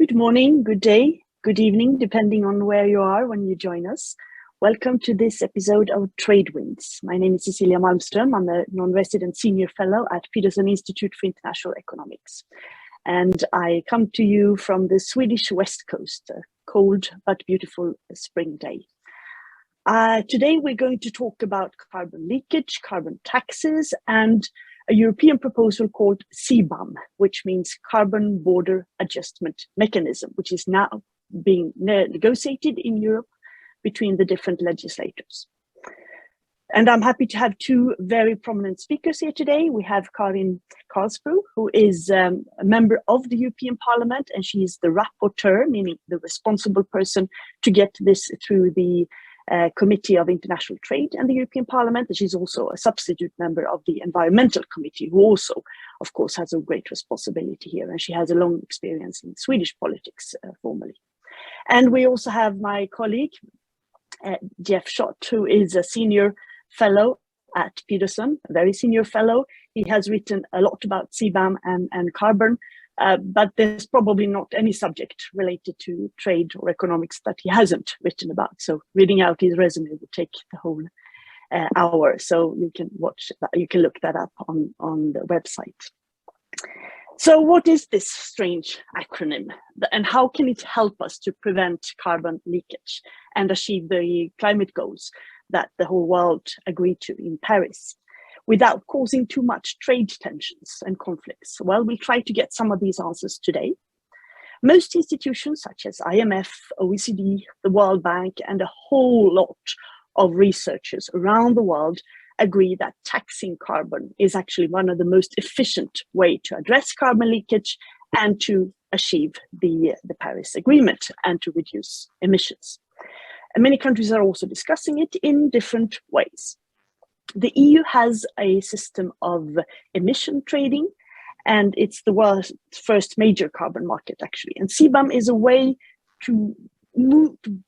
Good morning, good day, good evening, depending on where you are when you join us. Welcome to this episode of Trade Winds. My name is Cecilia Malmström. I'm a non-resident senior fellow at Peterson Institute for International Economics. And I come to you from the Swedish West Coast, a cold but beautiful spring day. Today we're going to talk about carbon leakage, carbon taxes, and a European proposal called sebum, which means Carbon Border Adjustment Mechanism, which is now being negotiated in Europe between the different legislators. And I'm happy to have two very prominent speakers here today. We have Karin Karlsbro, who is a member of the European Parliament, and she is the rapporteur, meaning the responsible person to get this through the Committee of International Trade and the European Parliament. And she's also a substitute member of the Environmental Committee, who also, of course, has a great responsibility here. And she has a long experience in Swedish politics formally. And we also have my colleague, Jeff Schott, who is a senior fellow at Peterson, a very senior fellow. He has written a lot about sebum and carbon, but there's probably not any subject related to trade or economics that he hasn't written about. So reading out his resume would take the whole hour. So you can watch that, you can look that up on the website. So what is this strange acronym, and how can it help us to prevent carbon leakage and achieve the climate goals that the whole world agreed to in Paris without causing too much trade tensions and conflicts? Well, we'll try to get some of these answers today. Most institutions such as IMF, OECD, the World Bank, and a whole lot of researchers around the world agree that taxing carbon is actually one of the most efficient way to address carbon leakage and to achieve the Paris Agreement and to reduce emissions. And many countries are also discussing it in different ways. The EU has a system of emission trading, and it's the world's first major carbon market, actually. And sebum is a way to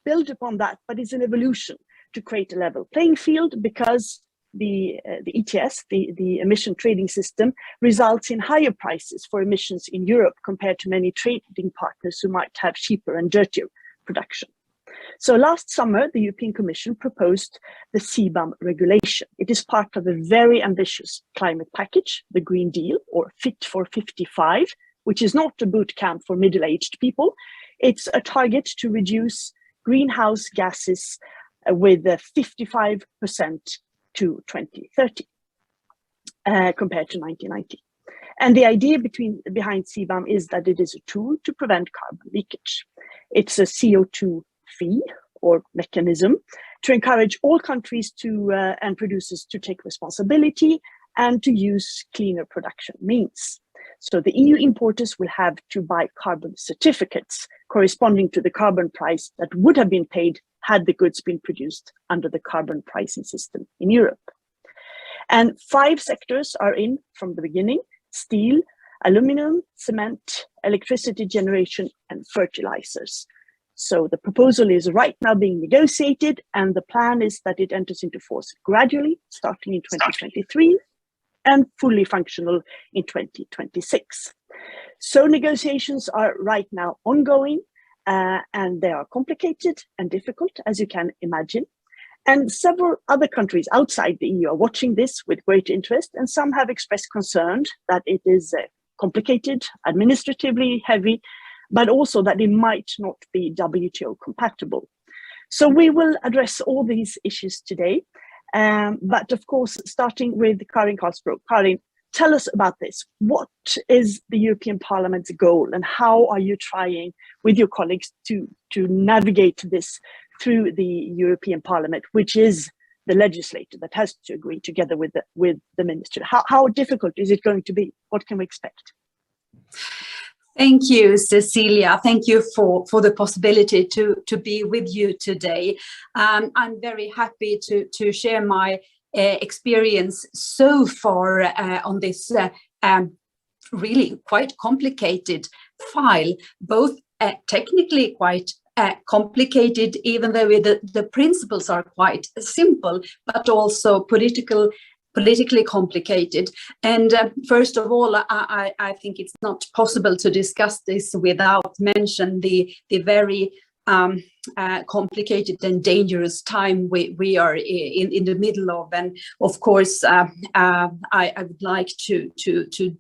build upon that, but it's an evolution to create a level playing field, because the ETS, the emission trading system, results in higher prices for emissions in Europe compared to many trading partners who might have cheaper and dirtier production. So last summer, the European Commission proposed the sebum regulation. It is part of a very ambitious climate package, the Green Deal, or Fit for 55, which is not a boot camp for middle-aged people. It's a target to reduce greenhouse gases with 55% to 2030, compared to 1990. And the idea behind sebum is that it is a tool to prevent carbon leakage. It's a CO2 fee or mechanism to encourage all countries to and producers to take responsibility and to use cleaner production means. So the EU importers will have to buy carbon certificates corresponding to the carbon price that would have been paid had the goods been produced under the carbon pricing system in Europe. And 5 sectors are in from the beginning: steel, aluminum, cement, electricity generation, and fertilizers. So the proposal is right now being negotiated, and the plan is that it enters into force gradually, starting in 2023 and fully functional in 2026. So negotiations are right now ongoing, and they are complicated and difficult, as you can imagine. And several other countries outside the EU are watching this with great interest, and some have expressed concern that it is complicated, administratively heavy, but also that it might not be WTO compatible. So we will address all these issues today. But of course, starting with Karin Karlsbro. Karin, tell us about this. What is the European Parliament's goal, and how are you trying with your colleagues to navigate this through the European Parliament, which is the legislator that has to agree together with the minister? How difficult is it going to be? What can we expect? Thank you, Cecilia. Thank you for the possibility to be with you today. I'm very happy to share my experience so far on this really quite complicated file, both technically quite complicated, even though the principles are quite simple, but also political politically complicated. And first of all, I think it's not possible to discuss this without mention the very complicated and dangerous time we are in the middle of. And of course, I would like to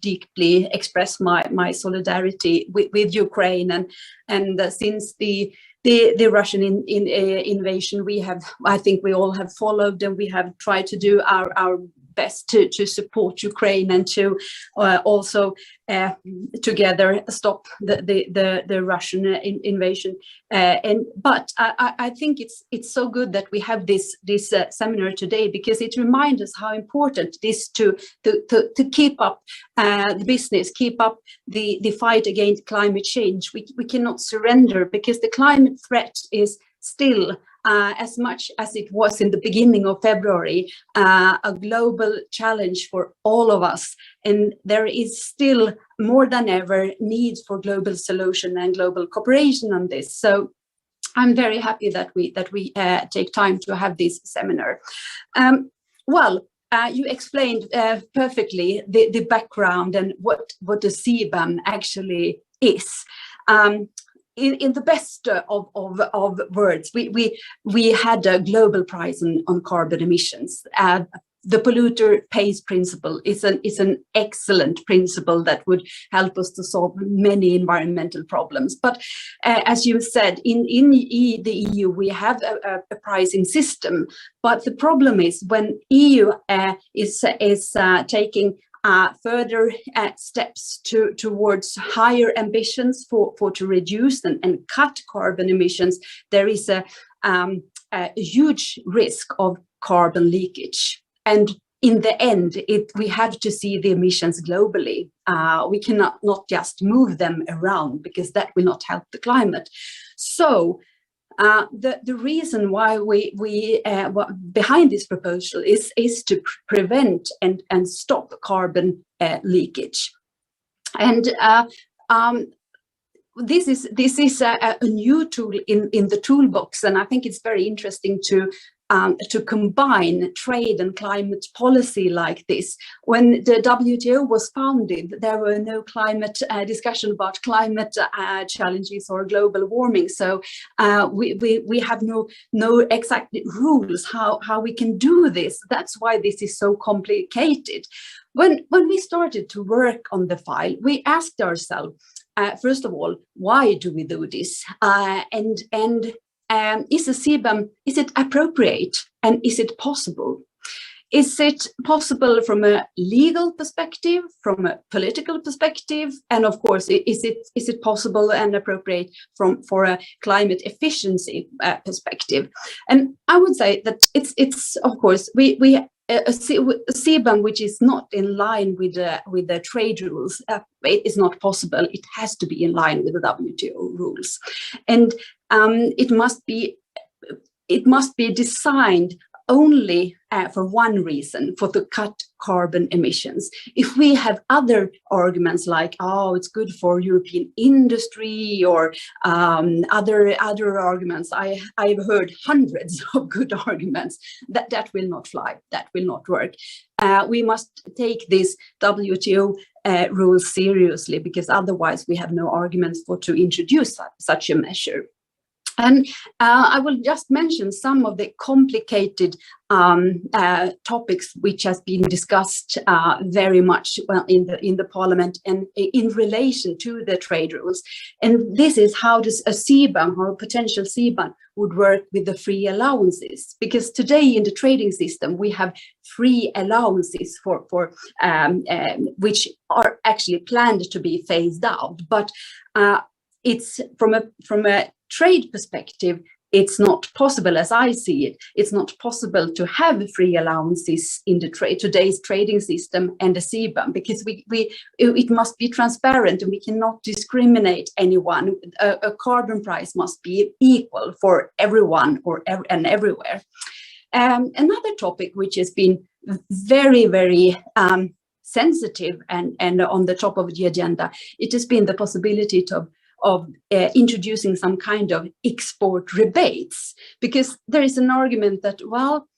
deeply express my solidarity with Ukraine. And since the Russian invasion, I think we all have followed, and we have tried to do our best to support Ukraine, and to also together stop the Russian invasion. But I think it's so good that we have this seminar today, because it reminds us how important it is to keep up the business, keep up the fight against climate change. We cannot surrender, because the climate threat is still, as much as it was in the beginning of February, a global challenge for all of us. And there is still more than ever need for global solution and global cooperation on this. So I'm very happy that we take time to have this seminar. You explained perfectly the background and what the sebum actually is. In the best of words, we had a global price on carbon emissions. The polluter pays principle is an excellent principle that would help us to solve many environmental problems. But as you said, in the EU, we have a pricing system. But the problem is when EU is taking further steps towards higher ambitions for to reduce and cut carbon emissions, there is a huge risk of carbon leakage. And in the end, we have to see the emissions globally. We cannot not just move them around, because that will not help the climate. So the reason why we behind this proposal is to prevent and stop carbon leakage. And this is a new tool in the toolbox, and I think it's very interesting to combine trade and climate policy like this. When the WTO was founded, there were no climate discussion about climate challenges or global warming. So we have no exact rules how we can do this. That's why this is so complicated. When we started to work on the file, we asked ourselves, first of all, why do we do this? Is the sebum, is it appropriate, and is it possible? Is it possible from a legal perspective, from a political perspective, and of course, is it possible and appropriate for a climate efficiency perspective? And I would say that it's of course a sebum which is not in line with the trade rules, it is not possible. It has to be in line with the WTO rules, and it must be designed only for one reason, for to cut carbon emissions. If we have other arguments like, oh, it's good for European industry, or other arguments, I've heard hundreds of good arguments, that will not fly, that will not work. We must take these WTO rules seriously, because otherwise we have no arguments to introduce such a measure. And I will just mention some of the complicated topics which has been discussed very much in the Parliament and in relation to the trade rules. And this is how does a sebum, or a potential sebum, would work with the free allowances. Because today in the trading system we have free allowances for which are actually planned to be phased out. But it's from a trade perspective, it's not possible, as I see it. It's not possible to have free allowances in the today's trading system and the sebum, because it must be transparent, and we cannot discriminate anyone. A carbon price must be equal for everyone and everywhere. Another topic which has been very, very sensitive and on the top of the agenda, it has been the possibility of introducing some kind of export rebates, because there is an argument that, well,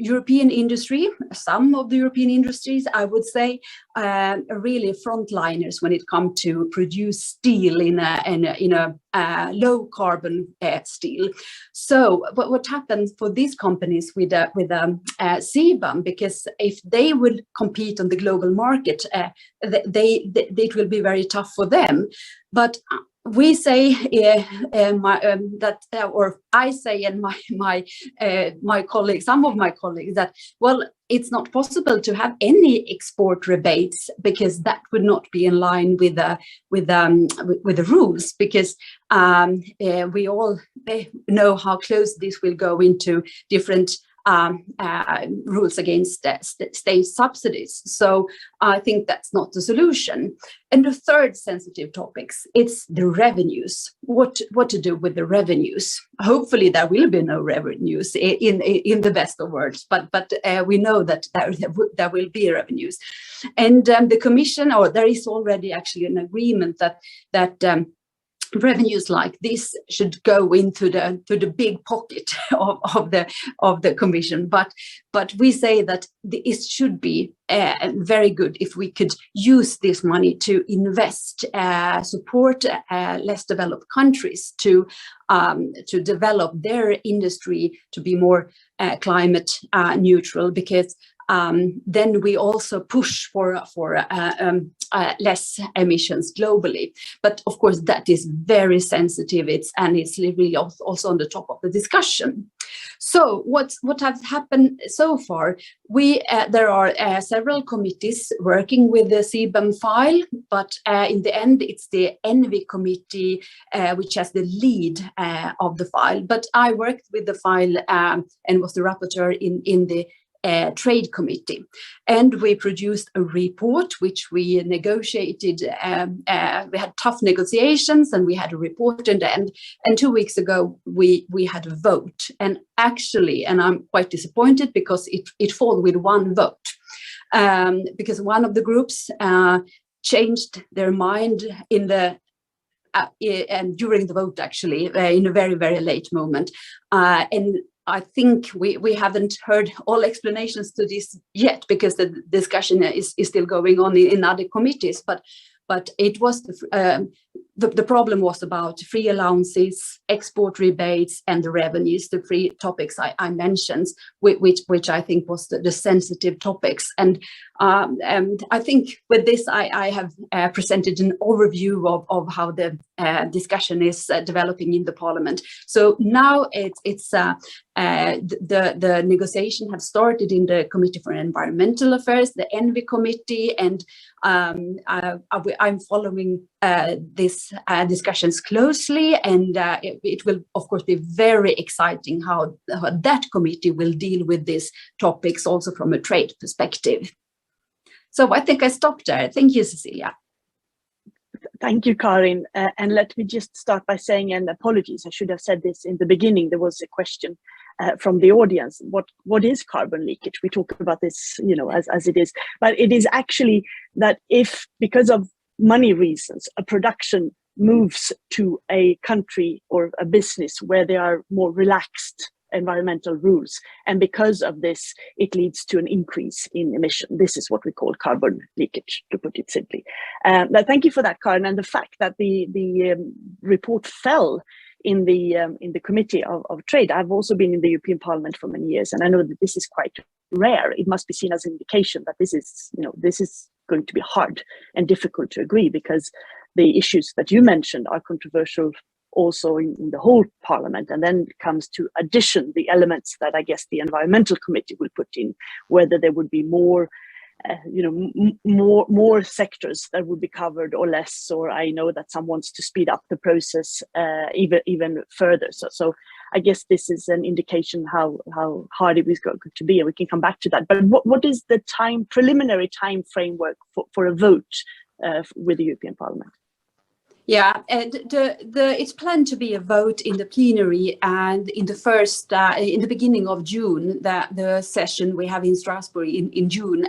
European industry, some of the European industries, I would say, are really frontliners when it comes to produce steel in a low carbon steel. So what happens for these companies with sebum, because if they will compete on the global market, it will be very tough for them. But we say or I say, and my colleagues, some of my colleagues, that well, it's not possible to have any export rebates, because that would not be in line with the rules, because we all know how close this will go into different rules against state subsidies. So I think that's not the solution. And the third sensitive topics, it's the revenues. What to do with the revenues? Hopefully there will be no revenues in the best of worlds, but we know that there will be revenues. And the Commission, or there is already actually an agreement that revenues like this should go into the big pocket of the Commission, but we say that it should be very good if we could use this money to invest, support less developed countries to develop their industry to be more climate neutral, because then we also push for less emissions globally. But of course, that is very sensitive. It's really also on the top of the discussion. So what has happened so far? There are several committees working with the sebum file, but in the end, it's the ENVI committee which has the lead of the file. But I worked with the file and was the rapporteur in the trade committee, and we produced a report which we negotiated. We had tough negotiations, and we had a report in the end. And 2 weeks ago we had a vote, and actually, and I'm quite disappointed because it fell with one vote, because one of the groups changed their mind in the and during the vote, actually, in a very, very late moment, and I think we haven't heard all explanations to this yet, because the discussion is still going on in other committees. But it was the problem was about free allowances, export rebates, and the revenues, the three topics I mentioned, which I think was the sensitive topics. And I think with this, I have presented an overview of how the discussion is developing in the Parliament. So now the negotiation have started in the Committee for Environmental Affairs, the ENVI committee, and I'm following these discussions closely, and it will of course be very exciting how that committee will deal with these topics also from a trade perspective. So I think I stopped there. Thank you, Cecilia. Thank you, Karin. And let me just start by saying, and apologies, I should have said this in the beginning, there was a question from the audience. What is carbon leakage? We talk about this, as it is, but it is actually that if, because of money reasons, a production moves to a country or a business where there are more relaxed environmental rules, and because of this, it leads to an increase in emission. This is what we call carbon leakage, to put it simply. Now, thank you for that, Karin, and the fact that the report fell in the Committee of Trade. I've also been in the European Parliament for many years, and I know that this is quite rare. It must be seen as an indication that this is going to be hard and difficult to agree, because the issues that you mentioned are controversial also in the whole Parliament. And then it comes to addition the elements that I guess the Environmental Committee will put in, whether there would be more more sectors that would be covered or less, or I know that some wants to speed up the process even further. So I guess this is an indication how hard it is going to be, and we can come back to that. But what is the preliminary time framework for a vote with the European Parliament? Yeah, and it's planned to be a vote in the plenary and in the beginning of June, the session we have in Strasbourg in June,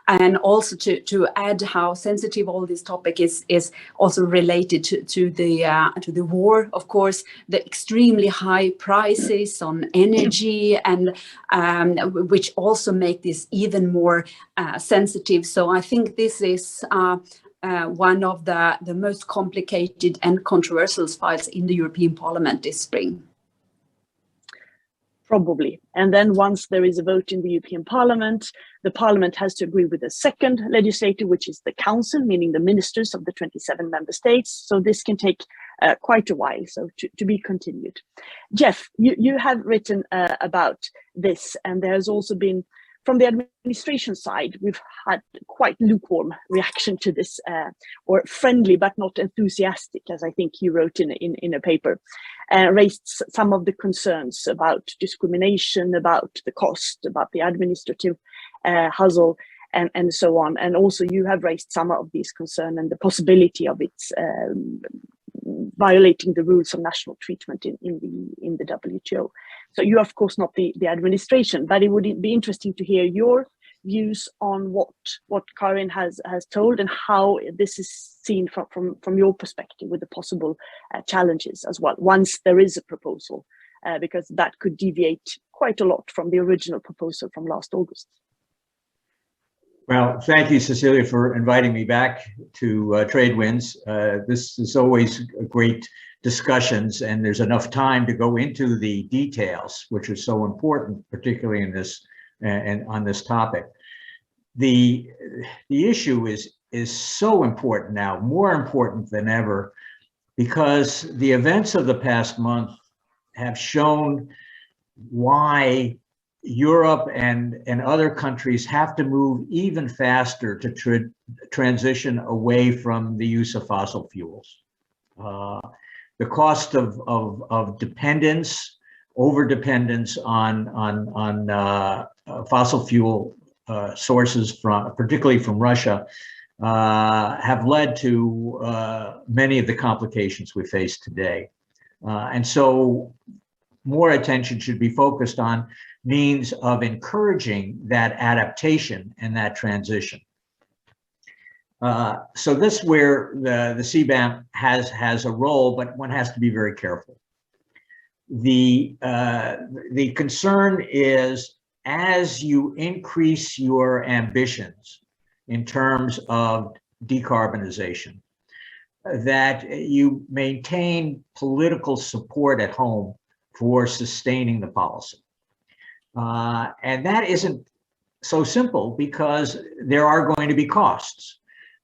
and also to add how sensitive all this topic is also related to the war, of course, the extremely high prices on energy, and which also make this even more sensitive. So I think this is one of the most complicated and controversial files in the European Parliament this spring. Probably. And then once there is a vote in the European Parliament, the Parliament has to agree with the second legislator, which is the Council, meaning the ministers of the 27 member states. So this can take quite a while, so to be continued. Jeff, you have written about this, and there has also been, from the administration side, we've had quite lukewarm reaction to this, or friendly but not enthusiastic, as I think you wrote in a paper, raised some of the concerns about discrimination, about the cost, about the administrative hustle, and so on. And also you have raised some of these concerns and the possibility of its violating the rules of national treatment in the WTO. So you're of course not the administration, but it would be interesting to hear your views on what Karin has told and how this is seen from your perspective, with the possible challenges as well, once there is a proposal, because that could deviate quite a lot from the original proposal from last August. Well, thank you, Cecilia, for inviting me back to TradeWinds. This is always great discussions, and there's enough time to go into the details, which are so important, particularly in this and on this topic. The issue is so important now, more important than ever, because the events of the past month have shown why Europe and other countries have to move even faster to transition away from the use of fossil fuels. The cost of dependence, over-dependence on fossil fuel sources, particularly from Russia, have led to many of the complications we face today. And so more attention should be focused on means of encouraging that adaptation and that transition. So this is where the CBAM has a role, but one has to be very careful. The concern is, as you increase your ambitions in terms of decarbonization, that you maintain political support at home for sustaining the policy. And that isn't so simple, because there are going to be costs.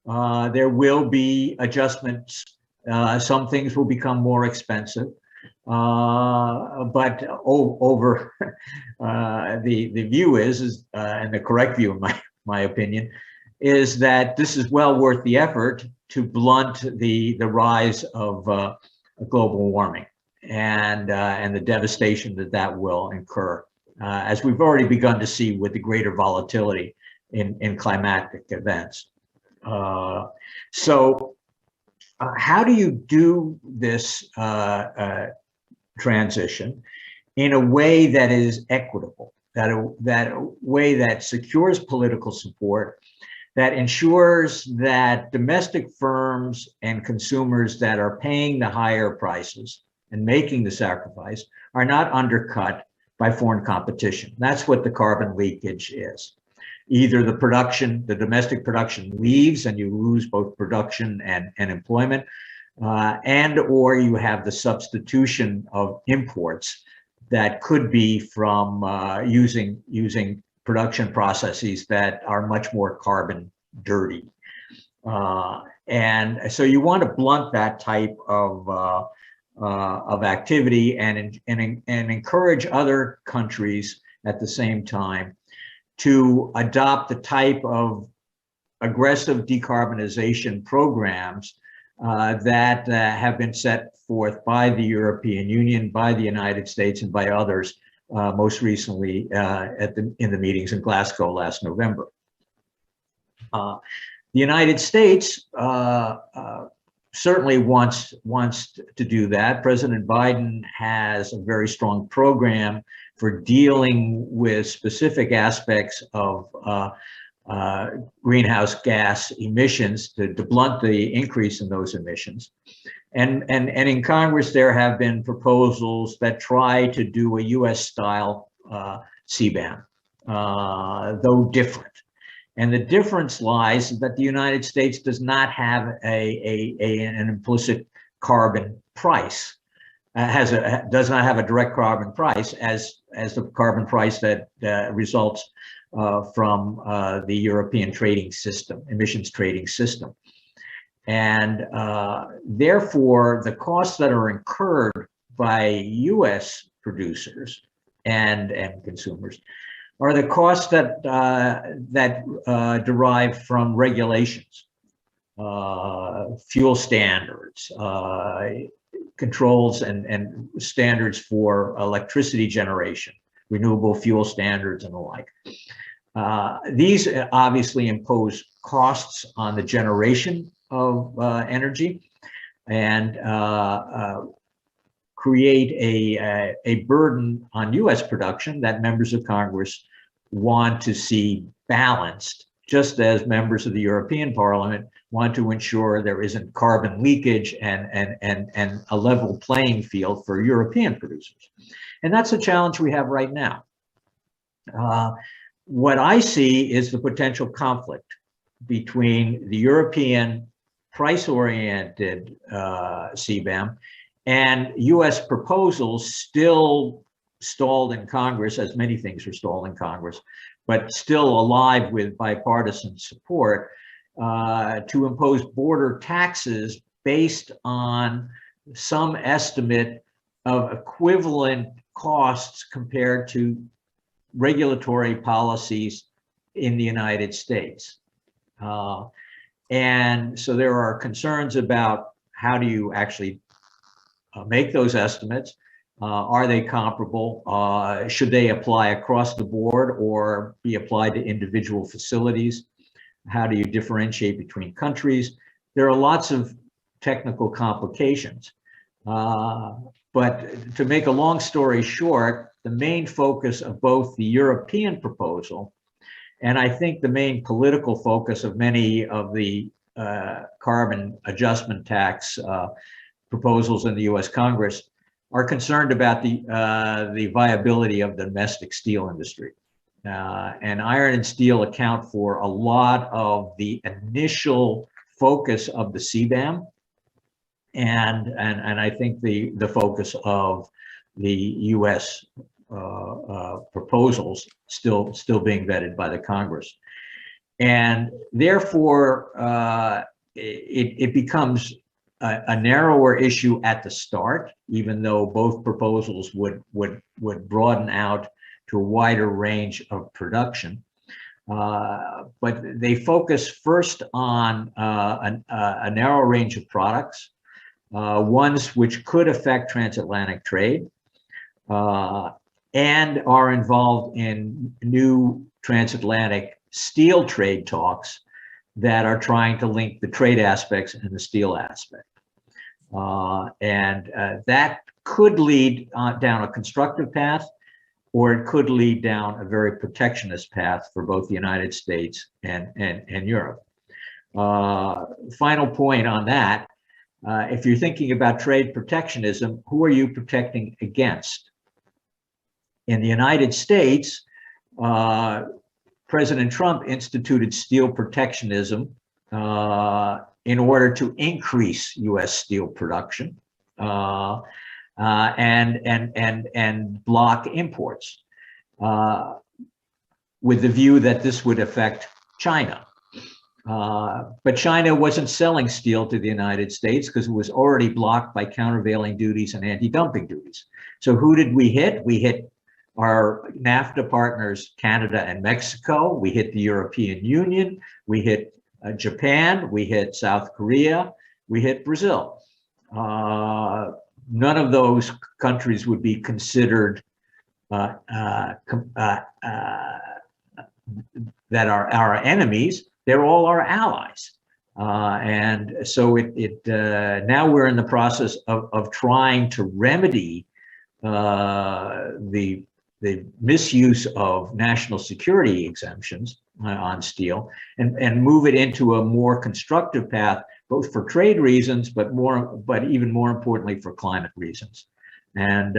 There will be adjustments. Some things will become more expensive. But over the view is and the correct view, in my opinion, is that this is well worth the effort to blunt the rise of global warming and the devastation that will incur, as we've already begun to see with the greater volatility in climatic events. So how do you do this transition in a way that is equitable, that way that secures political support, that ensures that domestic firms and consumers that are paying the higher prices and making the sacrifice are not undercut by foreign competition? That's what the carbon leakage is. Either the domestic production leaves and you lose both production and employment, or you have the substitution of imports that could be from using production processes that are much more carbon dirty. And so you want to blunt that type of activity and encourage other countries at the same time to adopt the type of aggressive decarbonization programs that have been set forth by the European Union, by the United States, and by others, most recently in the meetings in Glasgow last November. The United States certainly wants to do that. President Biden has a very strong program for dealing with specific aspects of greenhouse gas emissions to blunt the increase in those emissions. And in Congress, there have been proposals that try to do a US style CBAM, though different. And the difference lies that the United States does not have an implicit carbon price, does not have a direct carbon price as the carbon price that results from the European trading system, emissions trading system. And therefore, the costs that are incurred by US producers and consumers are the costs that derive from regulations, fuel standards, controls and standards for electricity generation, renewable fuel standards and the like. These obviously impose costs on the generation of energy and create a burden on US production that members of Congress want to see balanced, just as members of the European Parliament want to ensure there isn't carbon leakage and a level playing field for European producers. And that's a challenge we have right now. What I see is the potential conflict between the European price-oriented CBAM and US proposals still stalled in Congress, as many things are stalled in Congress, but still alive with bipartisan support, to impose border taxes based on some estimate of equivalent costs compared to regulatory policies in the United States. And so there are concerns about how do you actually make those estimates. Are they comparable? Should they apply across the board or be applied to individual facilities? How do you differentiate between countries? There are lots of technical complications. But to make a long story short, the main focus of both the European proposal and I think the main political focus of many of the carbon adjustment tax proposals in the US Congress are concerned about the viability of the domestic steel industry. And iron and steel account for a lot of the initial focus of the CBAM, and I think the focus of the US proposals still being vetted by the Congress. And therefore, it becomes a narrower issue at the start, even though both proposals would broaden out to a wider range of production. But they focus first on a narrow range of products, ones which could affect transatlantic trade, and are involved in new transatlantic steel trade talks that are trying to link the trade aspects and the steel aspect. That could lead down a constructive path, or it could lead down a very protectionist path for both the United States and Europe. Final point on that, if you're thinking about trade protectionism, who are you protecting against? In the United States, President Trump instituted steel protectionism in order to increase U.S. steel production and block imports, with the view that this would affect China. But China wasn't selling steel to the United States because it was already blocked by countervailing duties and anti-dumping duties. So who did we hit? We hit our NAFTA partners, Canada and Mexico. We hit the European Union. We hit Japan. We hit South Korea. We hit Brazil. None of those countries would be considered that are our enemies. They're all our allies. And so now we're in the process of trying to remedy the misuse of national security exemptions on steel and move it into a more constructive path, both for trade reasons, but even more importantly for climate reasons. And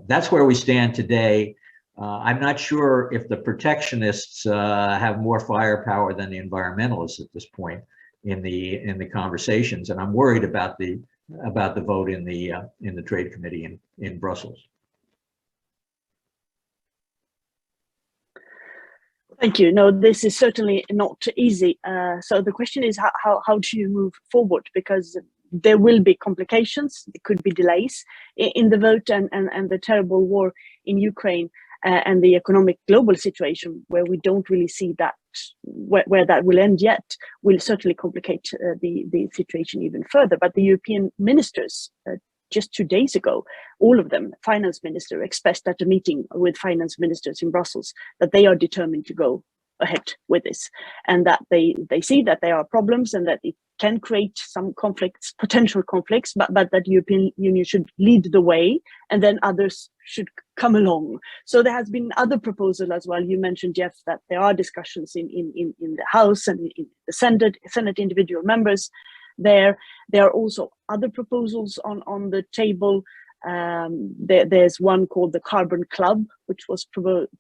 that's where we stand today. I'm not sure if the protectionists have more firepower than the environmentalists at this point in the conversations, and I'm worried about the vote in the Trade Committee in Brussels. Thank you. No, this is certainly not easy. So the question is, how do you move forward? Because there will be complications, there could be delays in the vote, and the terrible war in Ukraine and the economic global situation, where we don't really see that where that will end yet, will certainly complicate the situation even further. But the European ministers, just 2 days ago, all of them, finance minister, expressed at a meeting with finance ministers in Brussels that they are determined to go ahead with this, and that they see that there are problems and that it can create some conflicts, potential conflicts, but that the European Union should lead the way, and then others should come along. So there has been other proposals as well. You mentioned, Jeff, that there are discussions in the House and in the Senate individual members. There are also other proposals on the table. There's one called the Carbon Club, which was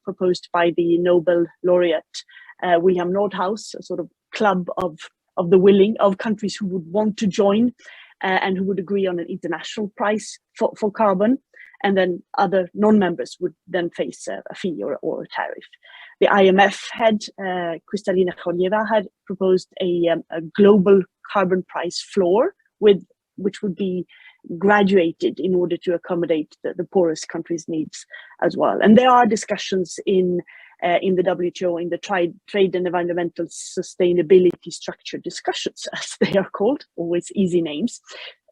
proposed by the Nobel laureate William Nordhaus, a sort of club of the willing, of countries who would want to join and who would agree on an international price for carbon. And then other non-members would then face a fee or a tariff. The IMF head, Kristalina Georgieva, had proposed a global carbon price floor which would be graduated in order to accommodate the poorest countries' needs as well. And there are discussions in the WTO, in the trade and environmental sustainability structure discussions, as they are called, always easy names.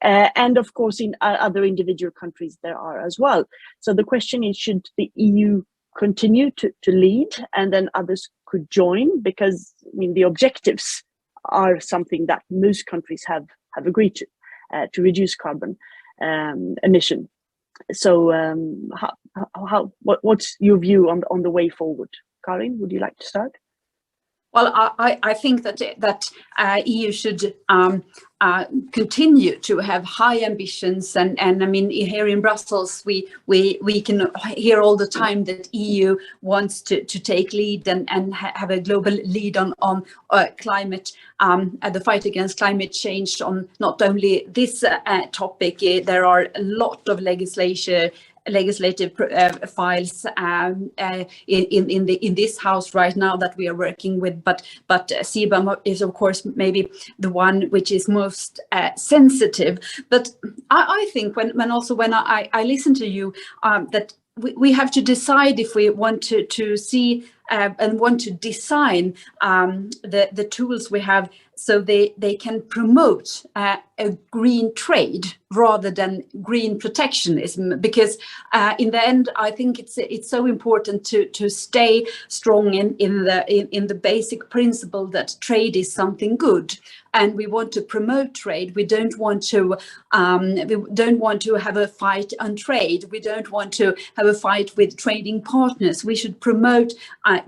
And of course, in other individual countries, there are as well. So the question is, should the EU continue to lead and then others could join? Because, I mean, the objectives are something that most countries have agreed to reduce carbon emission. So what's your view on the way forward? Karin, would you like to start? Well, I think that EU should continue to have high ambitions, and I mean, here in Brussels we can hear all the time that EU wants to take lead and have a global lead on climate, the fight against climate change. On not only this topic, there are a lot of legislative files in this house right now that we are working with, but sebum is of course maybe the one which is most sensitive. But I think when I listen to you, that we have to decide if we want to see and want to design the tools we have so they can promote a green trade rather than green protectionism. Because in the end, I think it's so important to stay strong in the basic principle that trade is something good, and we want to promote trade. We don't want to have a fight on trade. We don't want to have a fight with trading partners. We should promote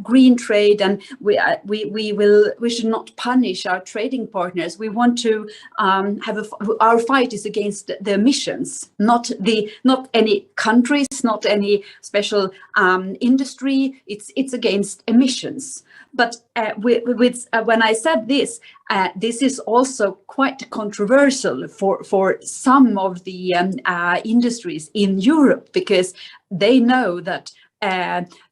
green trade, and we should not punish our trading partners. We want to our fight is against the emissions, not any countries, not any special industry. It's against emissions. But when I said this, this is also quite controversial for some of the industries in Europe, because they know that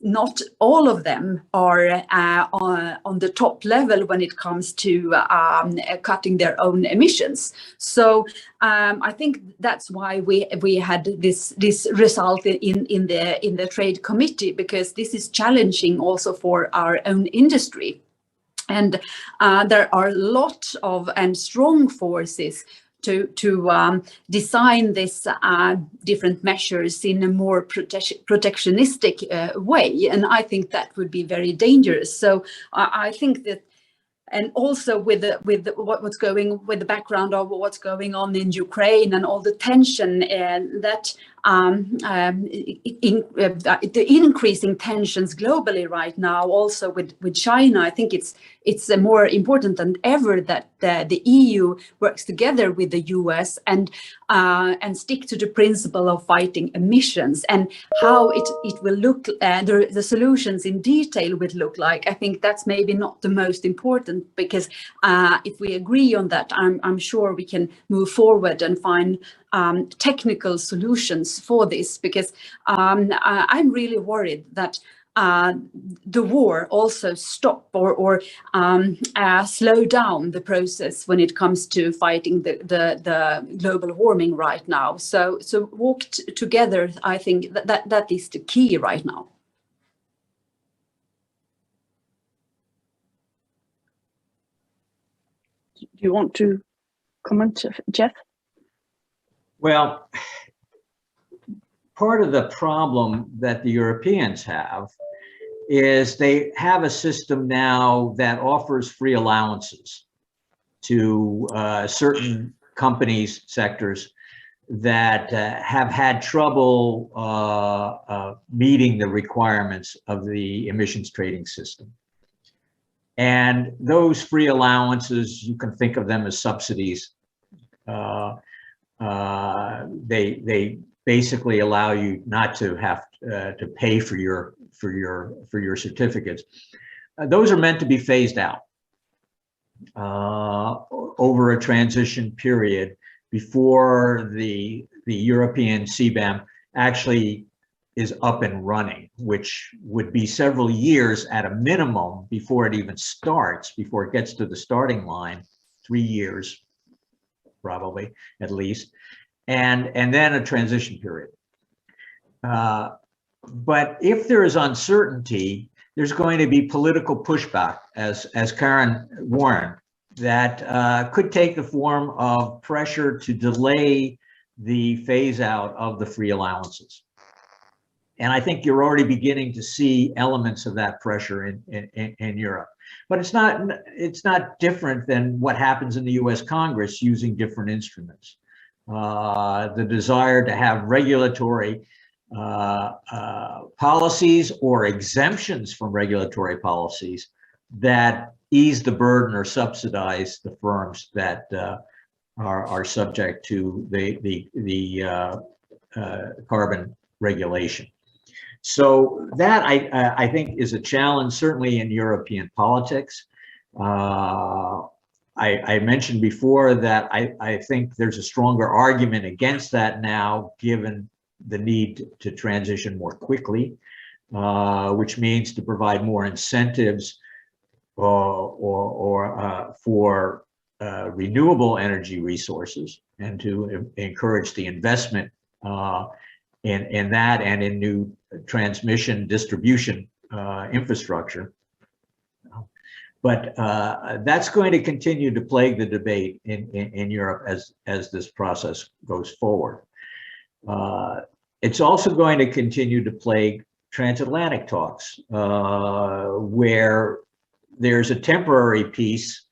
not all of them are on the top level when it comes to cutting their own emissions. So I think that's why we had this result in the Trade Committee, because this is challenging also for our own industry. And there are a lot of and strong forces to design this different measures in a more protectionistic way, and I think that would be very dangerous. So I think that and also with what's going with the background of what's going on in Ukraine and all the tension that the increasing tensions globally right now, also with China. I think it's more important than ever that the EU works together with the US and stick to the principle of fighting emissions, and how it will look, the solutions in detail will look like. I think that's maybe not the most important, because if we agree on that, I'm sure we can move forward and find technical solutions for this, because I'm really worried that the war also stop or slow down the process when it comes to fighting the global warming right now. So walk together, I think that is the key right now. Do you want to comment, Jeff? Well, part of the problem that the Europeans have is they have a system now that offers free allowances to certain companies, sectors that have had trouble meeting the requirements of the emissions trading system. And those free allowances, you can think of them as subsidies. They basically allow you not to have to pay for your certificates. Those are meant to be phased out over a transition period before the European CBAM actually is up and running, which would be several years at a minimum before it even starts, before it gets to the starting line, 3 years probably at least, and then a transition period. But if there is uncertainty, there's going to be political pushback, as Karen warned, that could take the form of pressure to delay the phase out of the free allowances. And I think you're already beginning to see elements of that pressure in Europe. But it's not different than what happens in the US Congress using different instruments. The desire to have regulatory policies or exemptions from regulatory policies that ease the burden or subsidize the firms that are subject to the carbon regulation. So that I think is a challenge, certainly in European politics. I mentioned before that I think there's a stronger argument against that now, given the need to transition more quickly, which means to provide more incentives for renewable energy resources, and to encourage the investment in that and in new transmission distribution infrastructure. But that's going to continue to plague the debate in Europe as this process goes forward. It's also going to continue to plague transatlantic talks, where there's a temporary peace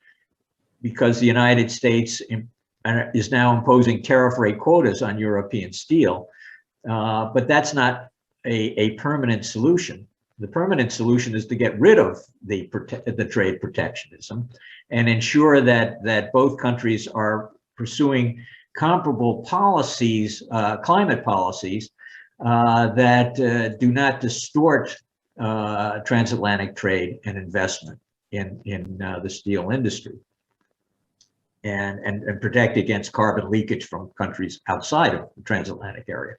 because the United States is now imposing tariff rate quotas on European steel. But that's not a permanent solution. The permanent solution is to get rid of the trade protectionism and ensure that both countries are pursuing comparable policies, climate policies, that do not distort transatlantic trade and investment in the steel industry, and protect against carbon leakage from countries outside of the transatlantic area.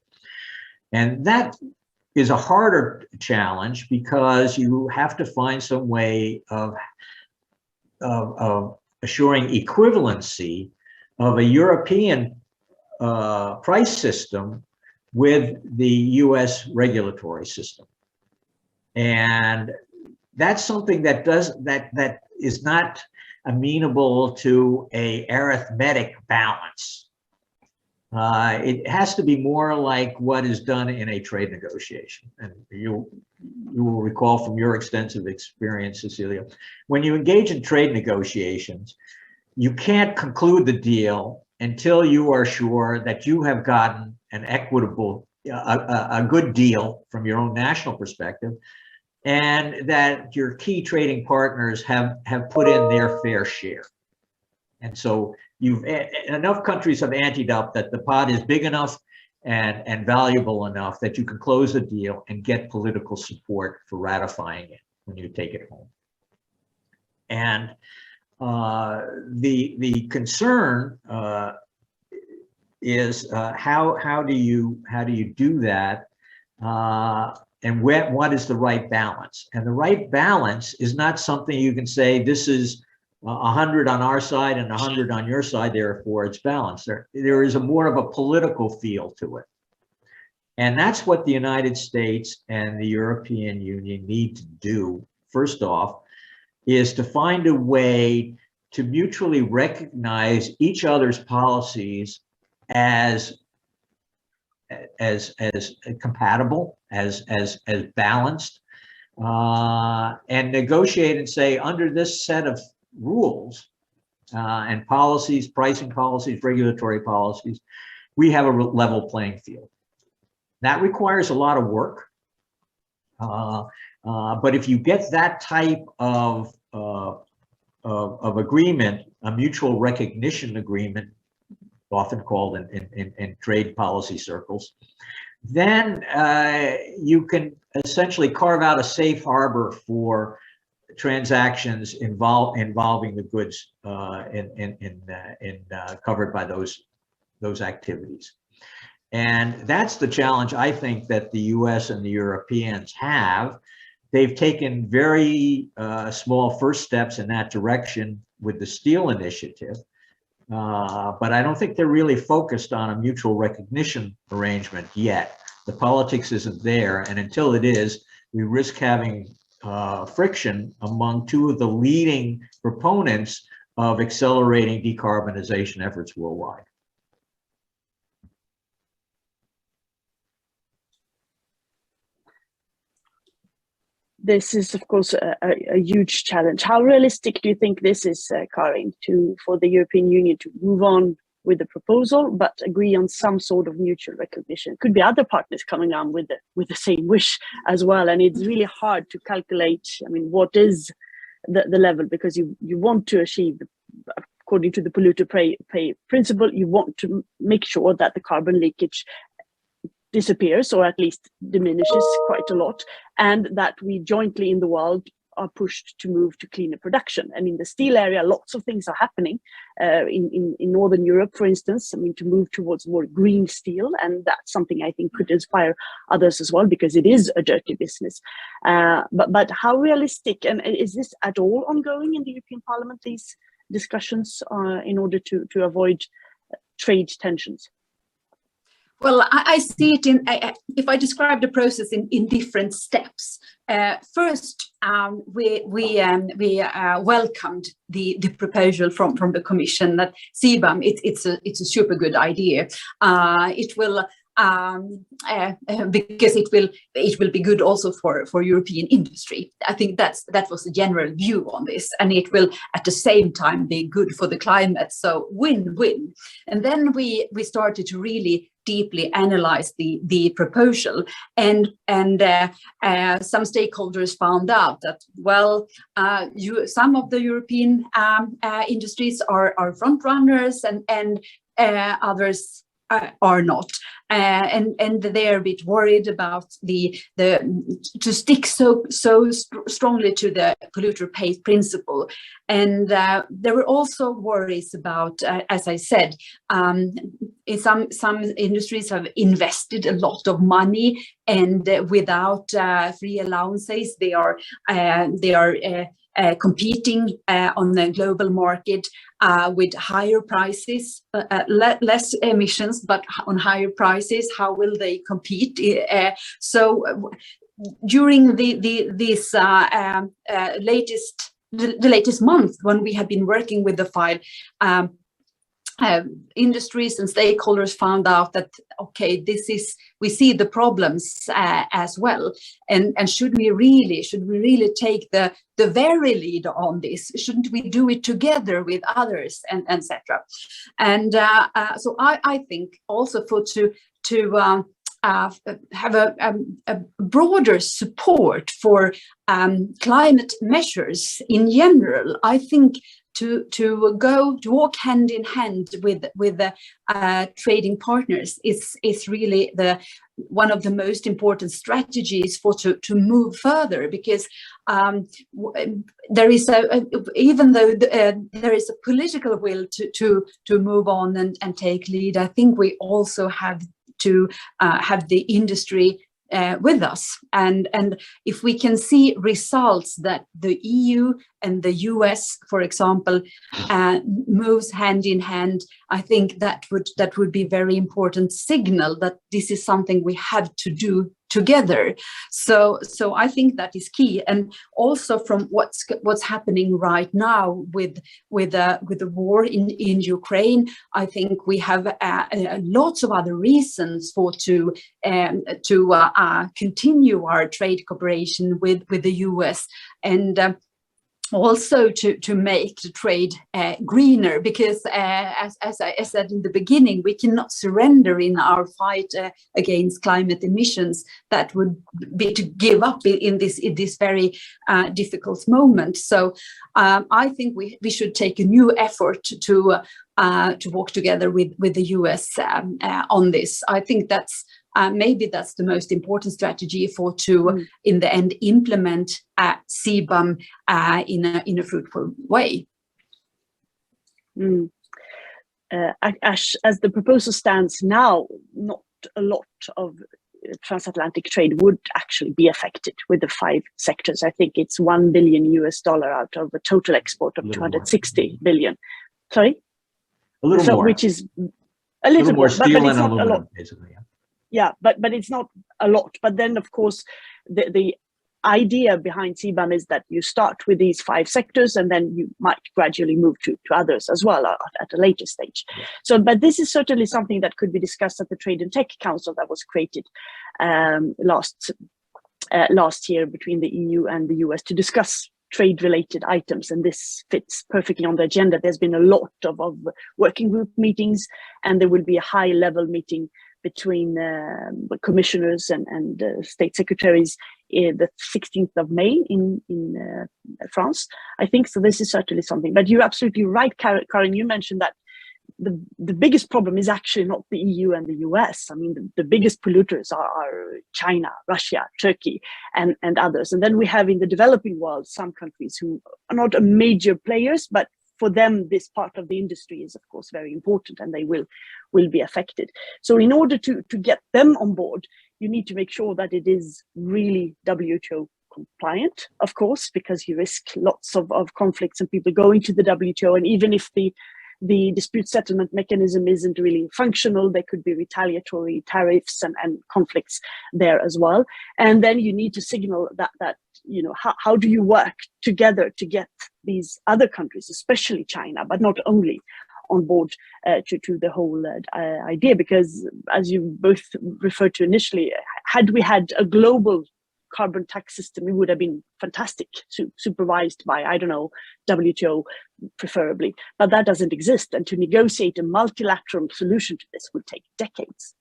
And that is a harder challenge because you have to find some way of assuring equivalency of a European price system with the US regulatory system. And that's something that is not amenable to an arithmetic balance. It has to be more like what is done in a trade negotiation. And you will recall from your extensive experience, Cecilia, when you engage in trade negotiations, you can't conclude the deal until you are sure that you have gotten an equitable, a good deal from your own national perspective, and that your key trading partners have put in their fair share. And so enough countries have anteed up that the pot is big enough and valuable enough that you can close the deal and get political support for ratifying it when you take it home. And the concern is how do you do that, and what is the right balance? And the right balance is not something you can say this is 100 on our side and 100 on your side, therefore it's balanced. There is more of a political feel to it. And that's what the United States and the European Union need to do, first off, is to find a way to mutually recognize each other's policies as compatible, as balanced, and negotiate and say, under this set of rules and policies, pricing policies, regulatory policies, we have a level playing field. That requires a lot of work, but if you get that type of agreement, a mutual recognition agreement, often called in trade policy circles, then you can essentially carve out a safe harbor for transactions involving the goods covered by those activities. And that's the challenge I think that the US and the Europeans have. They've taken very small first steps in that direction with the steel initiative, but I don't think they're really focused on a mutual recognition arrangement yet. The politics isn't there, and until it is, we risk having friction among two of the leading proponents of accelerating decarbonization efforts worldwide. This is, of course, a huge challenge. How realistic do you think this is, Karin, for the European Union to move on with the proposal, but agree on some sort of mutual recognition? Could be other partners coming on with the same wish as well, and it's really hard to calculate. I mean, what is the level? Because you want to achieve, according to the polluter pay principle, you want to make sure that the carbon leakage disappears, or at least diminishes quite a lot, and that we jointly in the world are pushed to move to cleaner production. And in the steel area, lots of things are happening in Northern Europe, for instance. I mean, to move towards more green steel, and that's something I think could inspire others as well, because it is a dirty business. But how realistic, and is this at all ongoing in the European Parliament, these discussions in order to avoid trade tensions? Well, I see it if I describe the process in different steps. First, we welcomed the proposal from the Commission that sebum, it's a super good idea. It will because it will be good also for European industry. I think that was the general view on this, and it will at the same time be good for the climate. So win-win. And then we started to really deeply analyze the proposal, and some stakeholders found out that, well, some of the European industries are front runners, and others are not, and they're a bit worried about to stick so strongly to the polluter pays principle. And there were also worries about, as I said, in some industries have invested a lot of money, and without free allowances, they are competing on the global market with higher prices, less emissions, but on higher prices. How will they compete? So during this latest month, when we have been working with the file, industries and stakeholders found out that, okay, we see the problems as well, and should we really take the very lead on this? Shouldn't we do it together with others, and etc. And so I think also to have a broader support for climate measures in general. I think to walk hand in hand with the trading partners is really one of the most important strategies to move further, because there is even though there is a political will to move on and take lead, I think we also have to have the industry with us, and if we can see results that the EU and the US, for example, moves hand in hand, I think that would be very important signal that this is something we have to do together. So I think that is key, and also from what's happening right now with the war in Ukraine, I think we have lots of other reasons to continue our trade cooperation with the US, and also to make the trade greener, because as I said in the beginning, we cannot surrender in our fight against climate emissions. That would be to give up in this very difficult moment. So I think we should take a new effort to work together with the US on this. I think that's maybe that's the most important strategy in the end, implement sebum in a fruitful way. As the proposal stands now, not a lot of transatlantic trade would actually be affected with the 5 sectors. I think it's $1 billion out of a total export of 260 billion. Sorry? A little more. Which is a little more, steel but it's and not a lot. Basically, yeah. Yeah, but it's not a lot. But then, of course, the idea behind sebum is that you start with these 5 sectors, and then you might gradually move to others as well at a later stage. So, but this is certainly something that could be discussed at the Trade and Tech Council that was created last year between the EU and the US to discuss trade-related items, and this fits perfectly on the agenda. There's been a lot of working group meetings, and there will be a high-level meeting between commissioners and state secretaries the 16th of May in France, I think. So this is certainly something. But you're absolutely right, Karin. You mentioned that the biggest problem is actually not the EU and the US. I mean, the biggest polluters are China, Russia, Turkey, and others. And then we have in the developing world some countries who are not major players, but for them, this part of the industry is, of course, very important, and they will be affected. So in order to get them on board, you need to make sure that it is really WTO compliant, of course, because you risk lots of conflicts and people going to the WTO. And even if the dispute settlement mechanism isn't really functional, there could be retaliatory tariffs and conflicts there as well. And then you need to signal that you know, how do you work together to get these other countries, especially China, but not only, on board to the whole idea? Because as you both referred to initially, had we had a global carbon tax system, it would have been fantastic, supervised by, I don't know, WTO preferably, but that doesn't exist. And to negotiate a multilateral solution to this would take decades.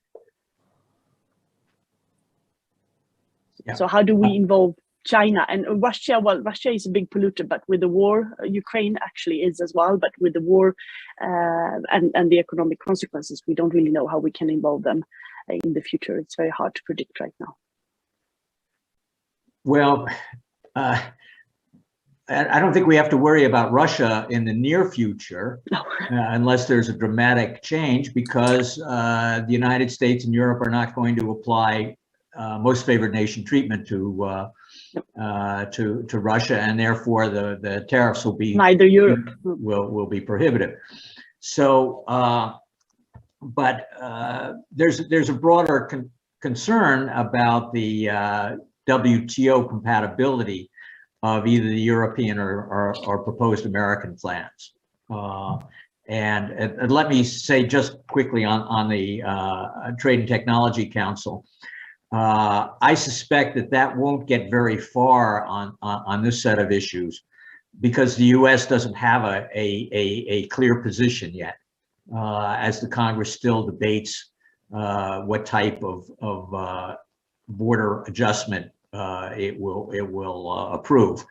Yeah. So how do we involve China and Russia? Well, Russia is a big polluter, but with the war, Ukraine actually is as well. But with the war and the economic consequences, we don't really know how we can involve them in the future. It's very hard to predict right now. Well, I don't think we have to worry about Russia in the near future, no. Unless there's a dramatic change, because the United States and Europe are not going to apply most favored nation treatment to Russia, and therefore the tariffs will be neither Europe will be prohibitive. So, but there's a broader concern about the WTO compatibility of either the European or proposed American plans. And let me say just quickly on the Trade and Technology Council, I suspect that won't get very far on this set of issues because the U.S. doesn't have a clear position yet, as the Congress still debates what type of border adjustment it will approve.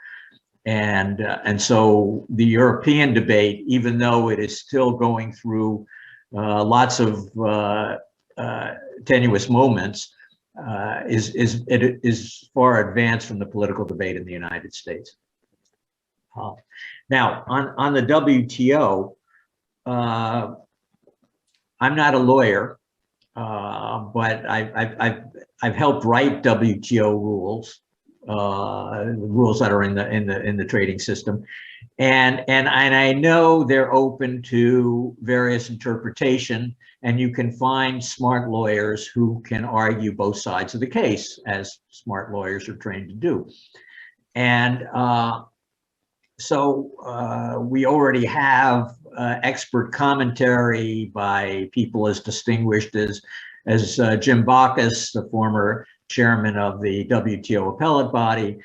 And so the European debate, even though it is still going through lots of tenuous moments, is far advanced from the political debate in the United States. Now, on the WTO, I'm not a lawyer, but I've helped write WTO rules. Rules that are in the trading system, and I know they're open to various interpretation, and you can find smart lawyers who can argue both sides of the case, as smart lawyers are trained to do. And so we already have expert commentary by people as distinguished as Jim Bacchus, the former chairman of the WTO appellate body,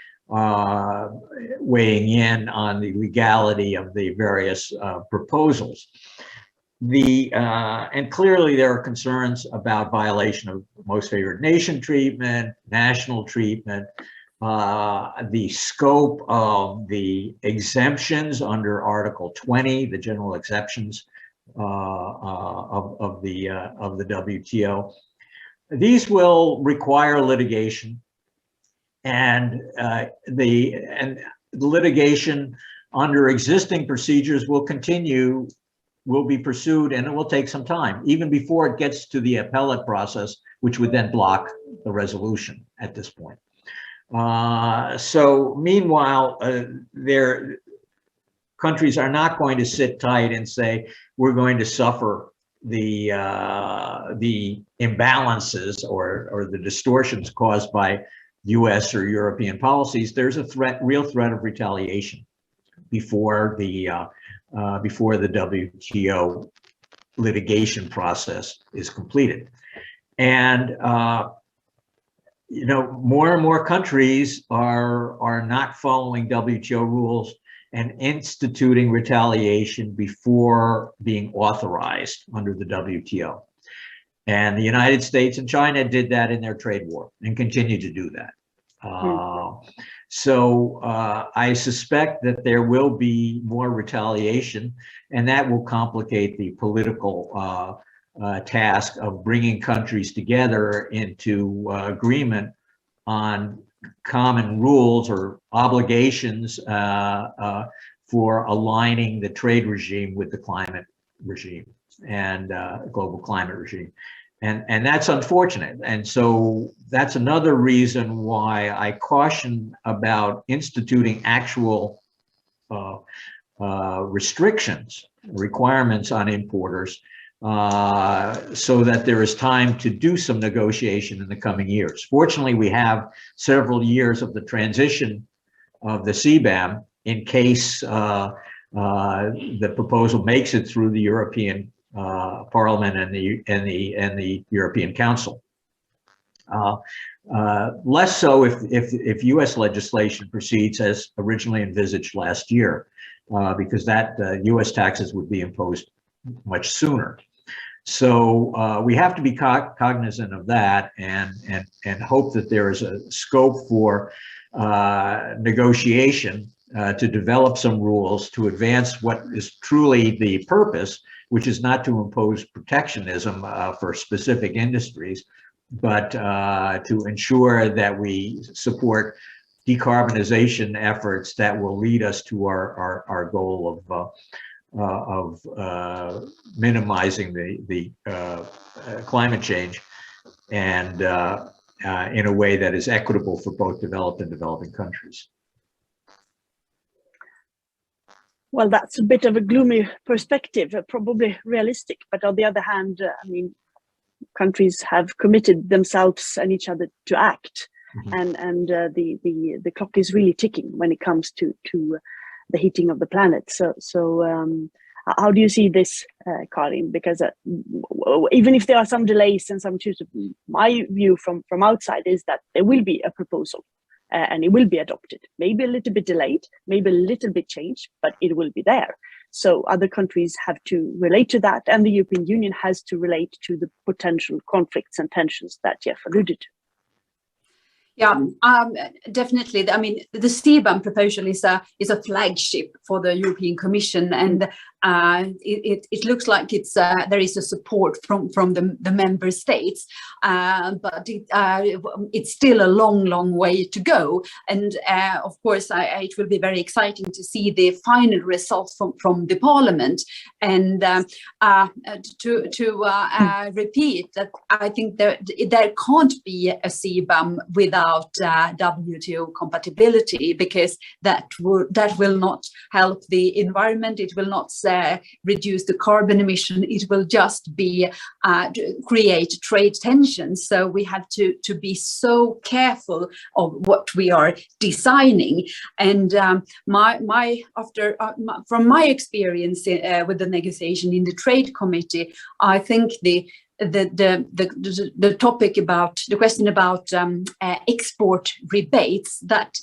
weighing in on the legality of the various proposals. And clearly there are concerns about violation of most favored nation treatment, national treatment, the scope of the exemptions under Article 20, the general exceptions of the WTO. These will require litigation, and the litigation under existing procedures will be pursued, and it will take some time, even before it gets to the appellate process, which would then block the resolution at this point. So meanwhile, countries are not going to sit tight and say, we're going to suffer the imbalances or the distortions caused by U.S. or European policies. There's a real threat of retaliation before the WTO litigation process is completed. And you know, more and more countries are not following WTO rules and instituting retaliation before being authorized under the WTO. And the United States and China did that in their trade war and continue to do that. So I suspect that there will be more retaliation, and that will complicate the political task of bringing countries together into agreement on common rules or obligations for aligning the trade regime with the climate regime and global climate regime. And that's unfortunate. And so that's another reason why I caution about instituting actual requirements on importers, so that there is time to do some negotiation in the coming years. Fortunately, we have several years of the transition of the CBAM in case the proposal makes it through the European Parliament and the European Council. Less so if U.S. legislation proceeds as originally envisaged last year, because that U.S. taxes would be imposed much sooner. So we have to be cognizant of that and hope that there is a scope for negotiation to develop some rules to advance what is truly the purpose, which is not to impose protectionism for specific industries, but to ensure that we support decarbonization efforts that will lead us to our goal of minimizing the climate change, and in a way that is equitable for both developed and developing countries. Well, that's a bit of a gloomy perspective, probably realistic. But on the other hand, I mean, countries have committed themselves and each other to act, and the clock is really ticking when it comes to the heating of the planet. So How do you see this, Karin? Because even if there are some delays and some issues, my view from outside is that there will be a proposal and it will be adopted. Maybe a little bit delayed, maybe a little bit changed, but it will be there. So other countries have to relate to that, and the European Union has to relate to the potential conflicts and tensions that Jeff alluded to. Yeah, definitely. I mean, the sebum proposal is a flagship for the European Commission, and it looks like there is a support from the member states, but it's still a long way to go. And of course, it will be very exciting to see the final results from the Parliament. And to repeat that, I think there can't be a sebum without WTO compatibility, because that will not help the environment. It will not reduce the carbon emission. It will just be create trade tensions. So we have to be so careful of what we are designing. And from my experience with the negotiation in the Trade Committee, I think the topic about the question about export rebates, that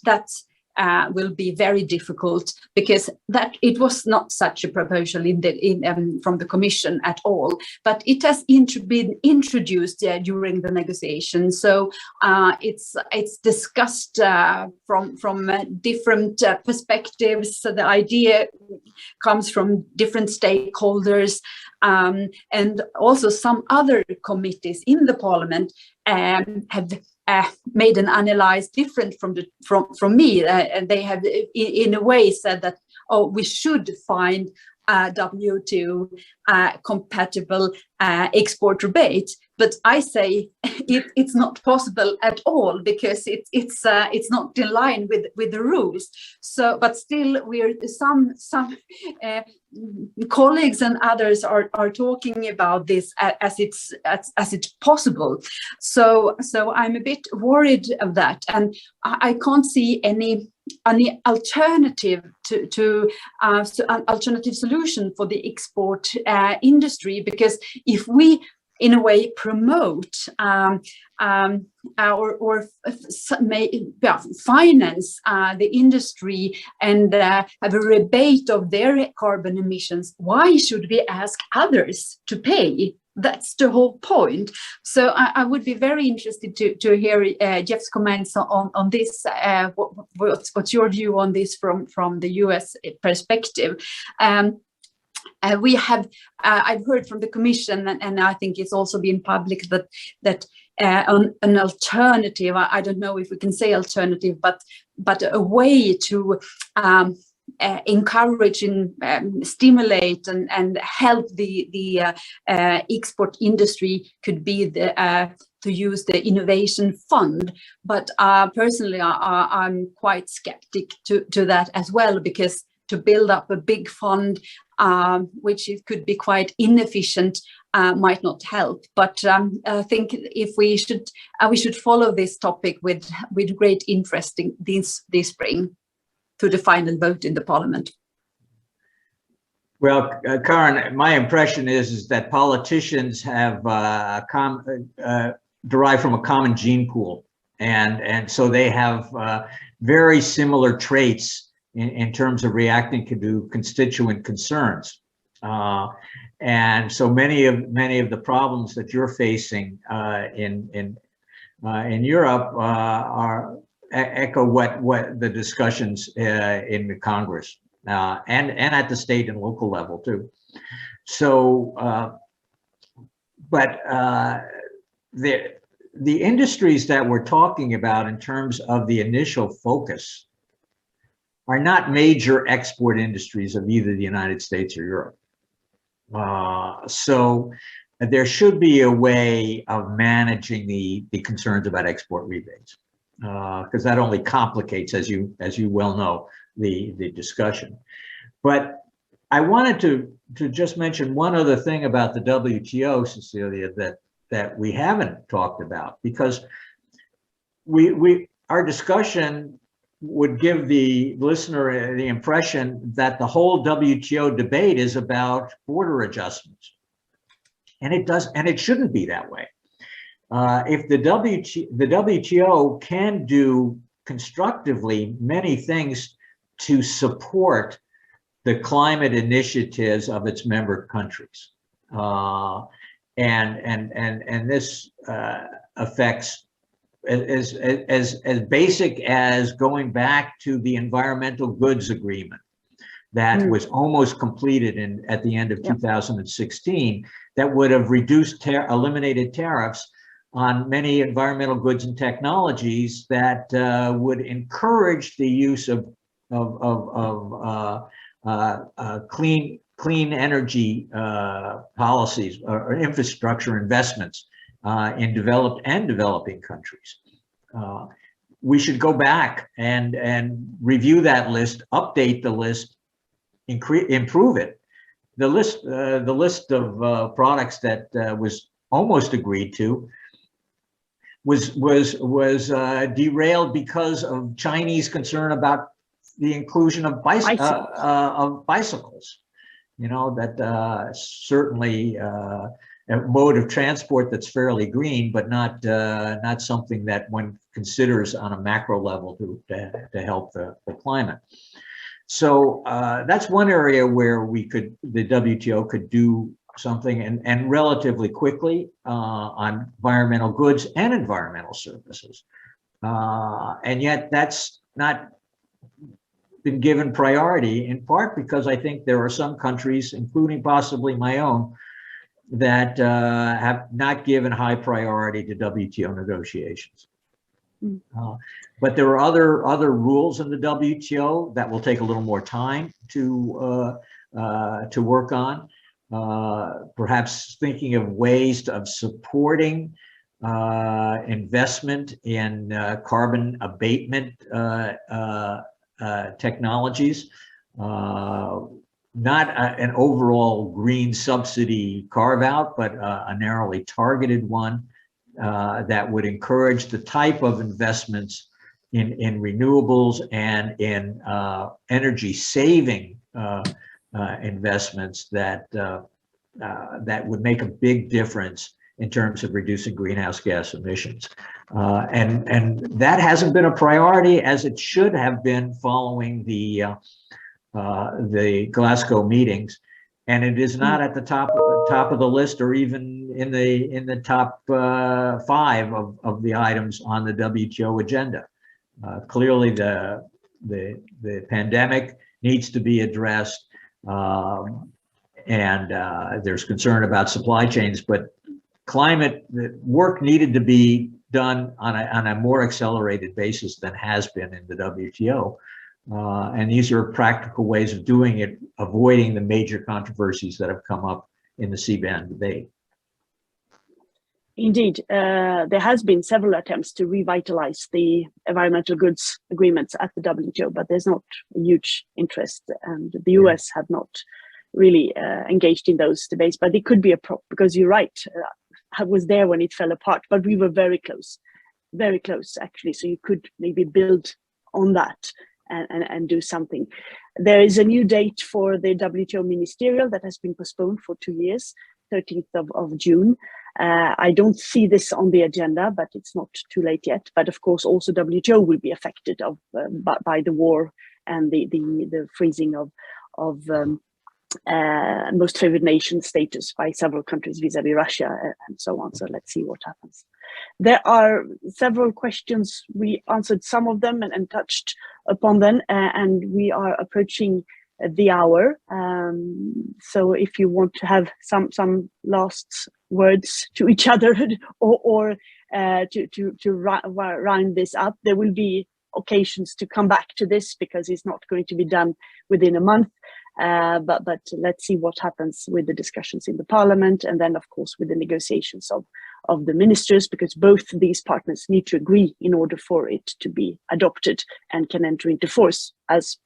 will be very difficult, because that it was not such a proposal from the Commission at all, but it has been introduced during the negotiation. So it's discussed from different perspectives. So the idea comes from different stakeholders, and also some other committees in the Parliament have made an analysis different from me, and they have in a way said that, oh, we should find WTO compatible export rebate. But I say it's not possible at all, because it's not in line with the rules. So, but still, some colleagues and others are talking about this as it's possible. So I'm a bit worried of that, and I can't see any alternative to an alternative solution for the export industry, because if we in a way promote or finance the industry and have a rebate of their carbon emissions, why should we ask others to pay? That's the whole point. So I would be very interested to hear Jeff's comments on this. What's your view on this from the US perspective? We have, I've heard from the Commission, and I think it's also been public, that an alternative, I don't know if we can say alternative, but a way to encourage and stimulate and help the export industry could be to use the innovation fund. But personally, I'm quite skeptic to that as well, because to build up a big fund, which it could be quite inefficient, might not help. But I think if we should follow this topic with great interest this spring to the final vote in the Parliament. Well, Karin, my impression is that politicians have derived from a common gene pool, and so they have very similar traits in terms of reacting to constituent concerns, and so many of the problems that you're facing in Europe echo what the discussions in the Congress and at the state and local level too. So, but the industries that we're talking about in terms of the initial focus are not major export industries of either the United States or Europe. So there should be a way of managing the concerns about export rebates, because that only complicates, as you well know, the discussion. But I wanted to just mention one other thing about the WTO, Cecilia, that we haven't talked about, because our discussion would give the listener the impression that the whole WTO debate is about border adjustments. And it does, and it shouldn't be that way. If the WTO can do constructively many things to support the climate initiatives of its member countries, and this affects as basic as going back to the environmental goods agreement that was almost completed at the end of 2016, that would have eliminated tariffs on many environmental goods and technologies that would encourage the use of clean energy policies or infrastructure investments in developed and developing countries. We should go back and review that list, update the list, improve it. The list of products that was almost agreed to was derailed because of Chinese concern about the inclusion of bicycles. You know, that certainly a mode of transport that's fairly green, but not something that one considers on a macro level to help the climate. So that's one area where the WTO could do something and relatively quickly on environmental goods and environmental services. And yet that's not been given priority, in part because I think there are some countries, including possibly my own, that have not given high priority to WTO negotiations. But there are other rules in the WTO that will take a little more time to work on. Perhaps thinking of ways of supporting investment in carbon abatement technologies, not an overall green subsidy carve out, but a narrowly targeted one that would encourage the type of investments in renewables and in energy saving investments that would make a big difference in terms of reducing greenhouse gas emissions. And that hasn't been a priority as it should have been following the Glasgow meetings. And it is not at the top of the list, or even in the top 5 of the items on the WTO agenda. Clearly, the pandemic needs to be addressed, and there's concern about supply chains. But climate work needed to be done on a more accelerated basis than has been in the WTO. And these are practical ways of doing it, avoiding the major controversies that have come up in the CBAM debate. Indeed, there has been several attempts to revitalize the environmental goods agreements at the WTO, but there's not a huge interest, and the US have not really engaged in those debates. But it could be a problem, because you're right, I was there when it fell apart, but we were very close actually. So you could maybe build on that and do something. There is a new date for the WTO ministerial that has been postponed for 2 years, 13th of June. I don't see this on the agenda, but it's not too late yet. But of course, also WTO will be affected by the war and the freezing of most favored nation status by several countries vis-a-vis Russia and so on. So let's see what happens. There are several questions. We answered some of them and touched upon them, and we are approaching the hour. So if you want to have some last words to each other or to round this up, there will be occasions to come back to this, because it's not going to be done within a month. But let's see what happens with the discussions in the parliament, and then of course with the negotiations of the ministers, because both these partners need to agree in order for it to be adopted and can enter into force as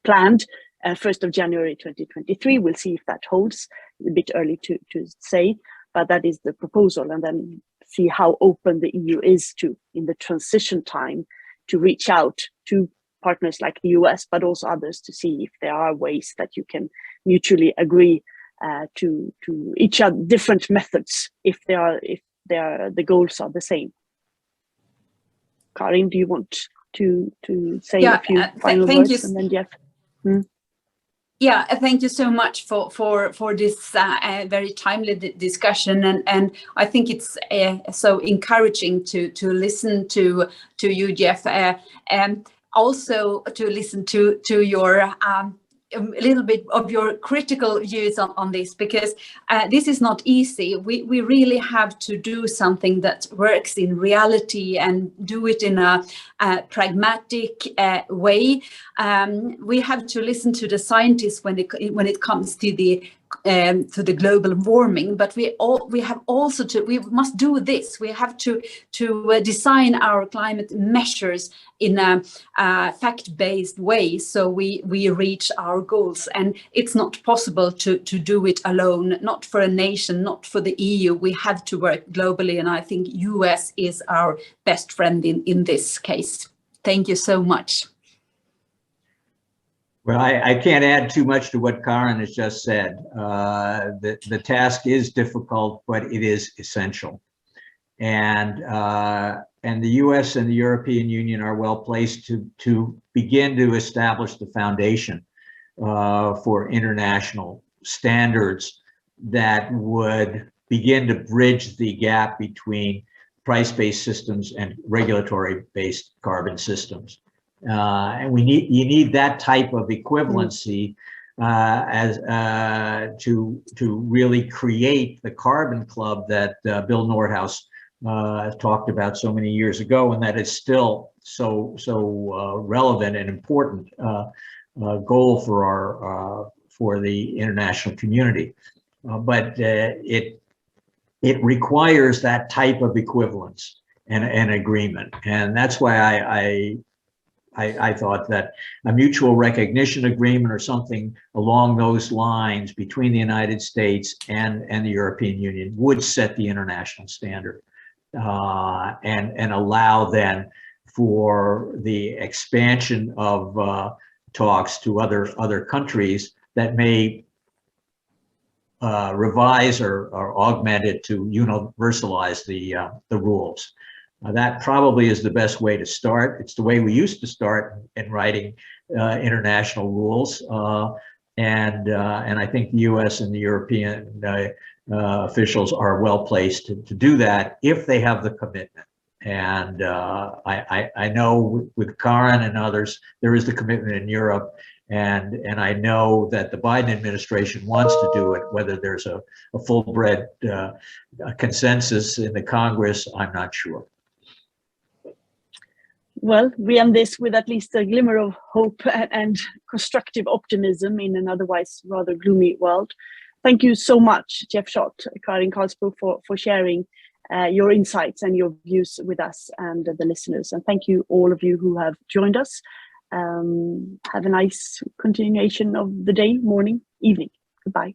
planned 1st of January 2023. We'll see if that holds. A bit early to say, but that is the proposal, and then see how open the EU is to, in the transition time, to reach out to partners like the US, but also others, to see if there are ways that you can mutually agree to each other different methods if the goals are the same. Karin, do you want to say a few final words, and then Jeff? Yeah, thank you so much for this very timely discussion, and I think it's so encouraging to listen to you, Jeff, and also to listen to your a little bit of your critical views on this, because this is not easy. We really have to do something that works in reality and do it in a pragmatic way. We have to listen to the scientists when it comes to the global warming, but we must do this. We have to design our climate measures in a fact-based way, so we reach our goals. And it's not possible to do it alone, not for a nation, not for the EU. We have to work globally, and I think US is our best friend in this case. Thank you so much. Well, I can't add too much to what Karin has just said. The task is difficult, but it is essential. And the US and the European Union are well placed to begin to establish the foundation for international standards that would begin to bridge the gap between price-based systems and regulatory-based carbon systems. And you need that type of equivalency to really create the carbon club that Bill Nordhaus talked about so many years ago, and that is still so relevant and important goal for the international community. But it requires that type of equivalence and agreement, and that's why I thought that a mutual recognition agreement or something along those lines between the United States and the European Union would set the international standard and allow then for the expansion of talks to other countries that may revise or augment it to universalize the rules. That probably is the best way to start. It's the way we used to start in writing international rules, and I think the U.S. and the European officials are well placed to do that if they have the commitment. And I know with Karin and others, there is the commitment in Europe, and I know that the Biden administration wants to do it. Whether there's a full-bred consensus in the Congress, I'm not sure. Well, we end this with at least a glimmer of hope and constructive optimism in an otherwise rather gloomy world. Thank you so much, Jeff Schott, Karin Karlsbro, for sharing your insights and your views with us and the listeners. And thank you all of you who have joined us. Have a nice continuation of the day, morning, evening. Goodbye.